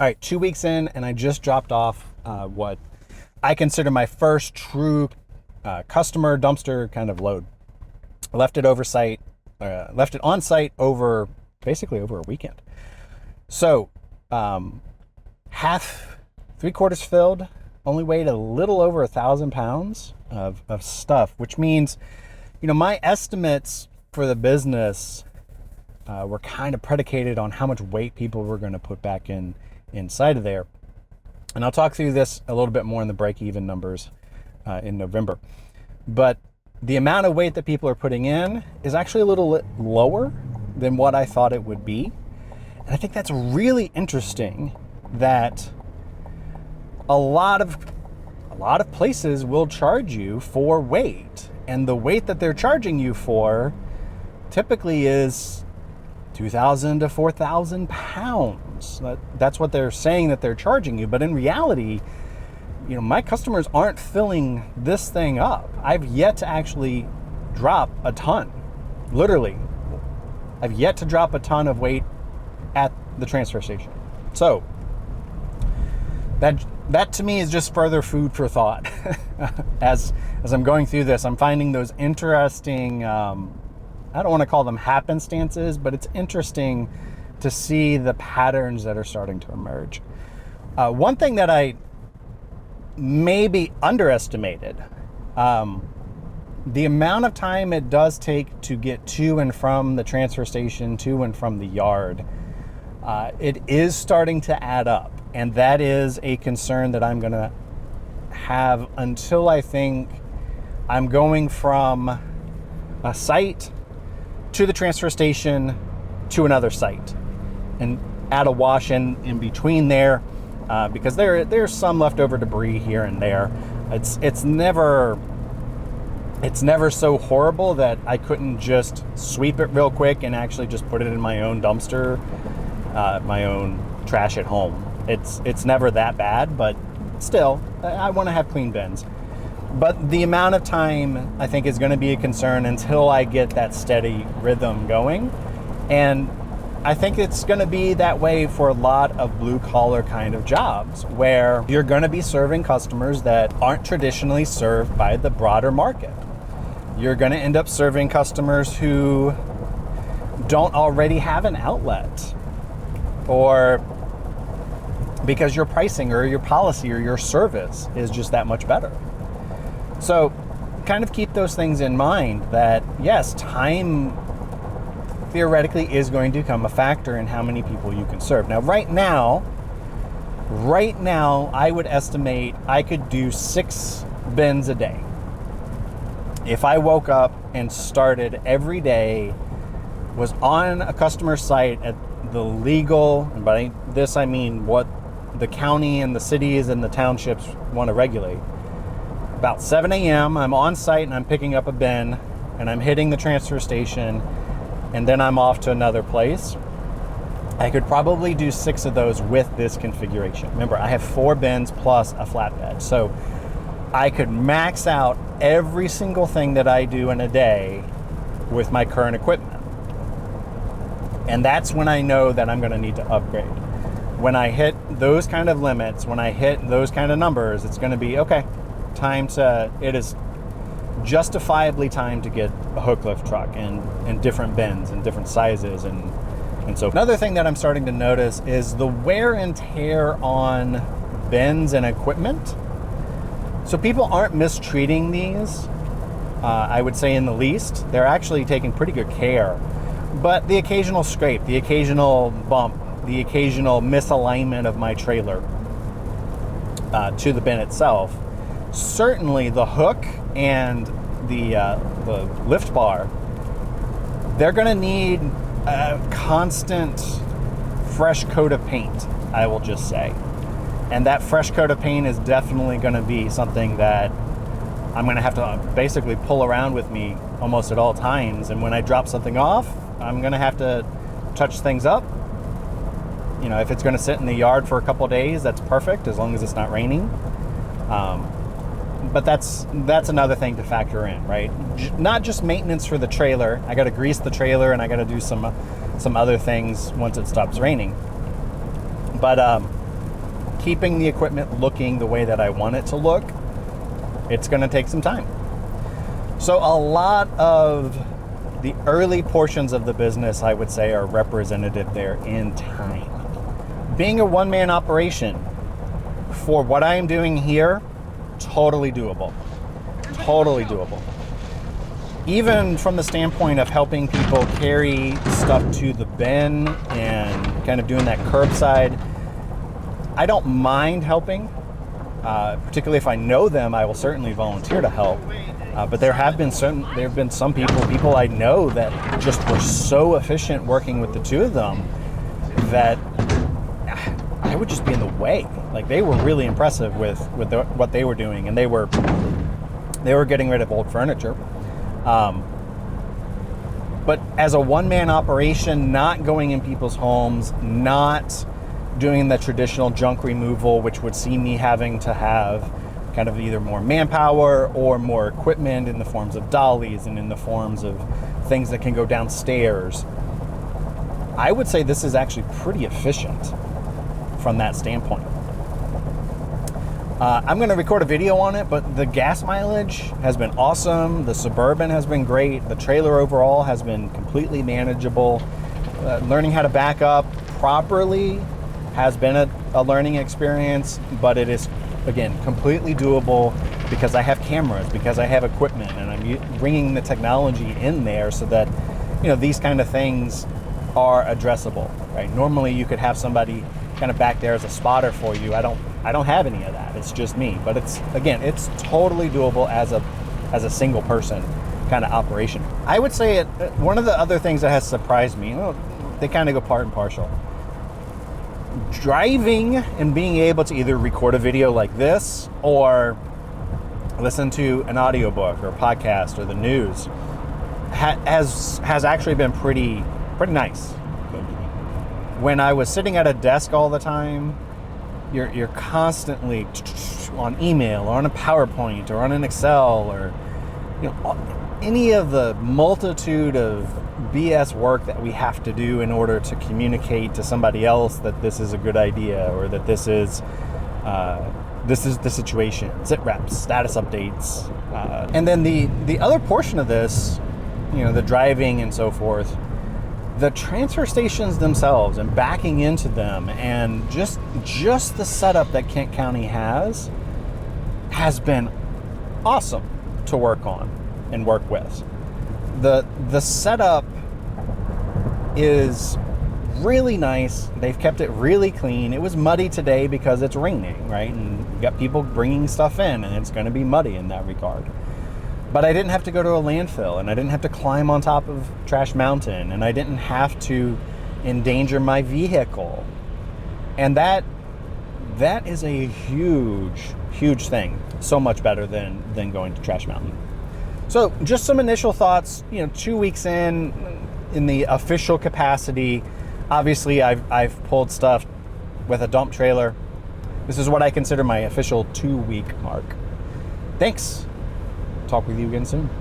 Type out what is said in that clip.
All right, 2 weeks in, and I just dropped off what I consider my first true customer dumpster kind of load. I left it on site over a weekend. So half, 3/4 filled, only weighed a little over 1,000 pounds of stuff, which means, my estimates for the business were kind of predicated on how much weight people were going to put back inside of there. And I'll talk through this a little bit more in the break-even numbers in November. But the amount of weight that people are putting in is actually a little lower than what I thought it would be. And I think that's really interesting that a lot of places will charge you for weight. And the weight that they're charging you for typically is 2,000 to 4,000 pounds. That's what they're saying that they're charging you. But in reality, my customers aren't filling this thing up. I've yet to actually drop a ton. Literally, I've yet to drop a ton of weight at the transfer station. So that to me is just further food for thought. As I'm going through this, I'm finding those interesting, I don't want to call them happenstances, but it's interesting to see the patterns that are starting to emerge. One thing that I maybe underestimated, the amount of time it does take to get to and from the transfer station, to and from the yard, it is starting to add up. And that is a concern that I'm going to have until I think I'm going from a site to the transfer station to another site and add a wash in between there, because there's some leftover debris here and there. It's never so horrible that I couldn't just sweep it real quick and actually just put it in my own dumpster, my own trash at home. It's never that bad, but still, I want to have clean bins. But the amount of time I think is going to be a concern until I get that steady rhythm going. And I think it's going to be that way for a lot of blue collar kind of jobs, where you're going to be serving customers that aren't traditionally served by the broader market. You're going to end up serving customers who don't already have an outlet, or because your pricing or your policy or your service is just that much better. So kind of keep those things in mind, that yes, time theoretically is going to become a factor in how many people you can serve. Now, right now, I would estimate I could do 6 bins a day. If I woke up and started every day, was on a customer site at the legal, and by this I mean what the county and the cities and the townships want to regulate. About 7 a.m., I'm on site and I'm picking up a bin and I'm hitting the transfer station, and then I'm off to another place. I could probably do 6 of those with this configuration. Remember, I have 4 bins plus a flatbed. So I could max out every single thing that I do in a day with my current equipment. And that's when I know that I'm going to need to upgrade. When I hit those kind of limits, when I hit those kind of numbers, it's going to be, okay, it is justifiably time to get a hook lift truck and different bins and different sizes and so. Another thing that I'm starting to notice is the wear and tear on bins and equipment. So people aren't mistreating these, I would say, in the least. They're actually taking pretty good care. But the occasional scrape, the occasional bump, the occasional misalignment of my trailer to the bin itself, certainly the hook and the lift bar, they're going to need a constant fresh coat of paint, I will just say. And that fresh coat of paint is definitely going to be something that I'm going to have to basically pull around with me almost at all times. And when I drop something off, I'm going to have to touch things up. If it's going to sit in the yard for a couple of days, that's perfect, as long as it's not raining. But that's another thing to factor in, right? Not just maintenance for the trailer. I got to grease the trailer and I got to do some other things once it stops raining. But keeping the equipment looking the way that I want it to look, it's going to take some time. So a lot of the early portions of the business, I would say, are represented there in time. Being a one-man operation, for what I am doing here, totally doable. Totally doable. Even from the standpoint of helping people carry stuff to the bin and kind of doing that curbside, I don't mind helping. Particularly if I know them, I will certainly volunteer to help. But there have been some people I know that just were so efficient working with the two of them that I would just be in the way. Like, they were really impressive with what they were doing, and they were getting rid of old furniture. But as a one-man operation, not going in people's homes, not doing the traditional junk removal, which would see me having to have kind of either more manpower or more equipment in the forms of dollies and in the forms of things that can go downstairs, I would say this is actually pretty efficient from that standpoint. I'm going to record a video on it, but the gas mileage has been awesome. The Suburban has been great. The trailer overall has been completely manageable. Learning how to back up properly has been a learning experience, but it is, again, completely doable because I have cameras, because I have equipment, and I'm bringing the technology in there so that, these kind of things are addressable, right? Normally you could have somebody kind of back there as a spotter for you. I don't have any of that. It's just me. But it's totally doable as a single person kind of operation. I would say one of the other things that has surprised me, they kind of go part and parcel. Driving and being able to either record a video like this or listen to an audiobook or a podcast or the news has actually been pretty nice. When I was sitting at a desk all the time, you're constantly on email or on a PowerPoint or on an Excel or any of the multitude of BS work that we have to do in order to communicate to somebody else that this is a good idea or that this is the situation, sit reps, status updates, and then the other portion of this, the driving and so forth. The transfer stations themselves and backing into them and just the setup that Kent County has been awesome to work on and work with. The setup is really nice. They've kept it really clean. It was muddy today because it's raining, right? And you got people bringing stuff in, and it's going to be muddy in that regard. But I didn't have to go to a landfill, and I didn't have to climb on top of Trash Mountain, and I didn't have to endanger my vehicle. And that is a huge thing. So much better than going to Trash Mountain. So just some initial thoughts, 2 weeks in the official capacity. Obviously, I've pulled stuff with a dump trailer. This is what I consider my official 2-week mark. Thanks. Talk with you again soon.